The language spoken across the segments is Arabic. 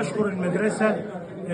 بشكر المدرسة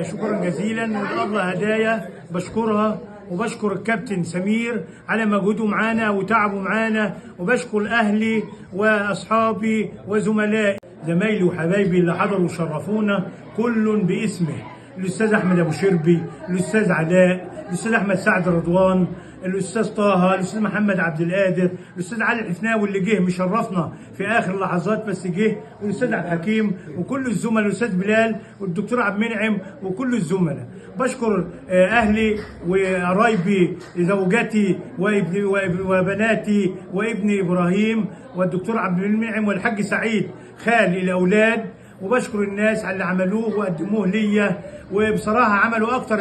شكرا جزيلا، والله هدايا بشكرها، وبشكر الكابتن سمير على مجهوده معانا وتعبه معانا، وبشكر أهلي وأصحابي وزملائي زمايلي وحبايبي اللي حضروا وشرفونا كل باسمه. الأستاذ أحمد أبو شربي، الأستاذ علاء، الأستاذ أحمد سعد رضوان، الأستاذ طه، الأستاذ محمد عبد القادر، الأستاذ علي الحفناوي اللي جه مشرفنا في آخر لحظات بس جه، والأستاذ عبد الحكيم وكل الزملاء، الأستاذ بلال والدكتور عبد المنعم وكل الزملاء. بشكر أهلي وقرايبي، زوجتي وبناتي وابني إبراهيم والدكتور عبد المنعم والحاج سعيد خال الأولاد، وبشكر الناس على اللي عملوه وقدموه ليا، وبصراحة عملوا أكتر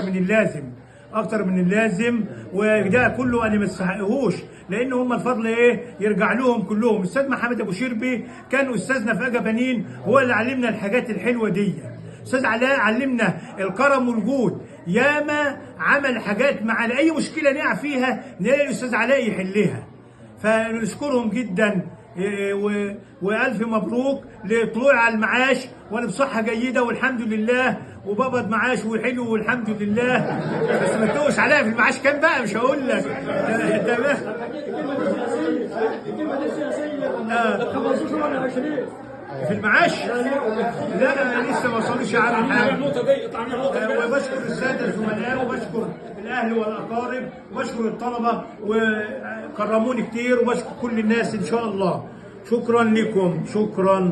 من اللازم، وده كله انا ما استحقهوش، لان هم الفضل يرجع لهم كلهم. الاستاذ محمد ابو شربي كان استاذنا في اجا بنين، هو اللي علمنا الحاجات الحلوه دي. استاذ علاء علمنا الكرم والجود، ياما عمل حاجات مع اي مشكله نقع فيها نلاقي الاستاذ علاء يحلها، فنشكرهم جدا. والف مبروك لطلوع على المعاش، وانا بصحه جيده والحمد لله، وبقبض معاش وحلو والحمد لله. بس ما تقوش عليا في المعاش كام بقى، مش هقول لك. تمام. في المعاش؟ لا انا لسه ما وصلوش على حاجه. وبشكر الساده الزملاء، وبشكر الاهل والاقارب، وبشكر الطلبه وكرموني كتير، وبشكر كل الناس ان شاء الله. شكرا لكم، شكرا.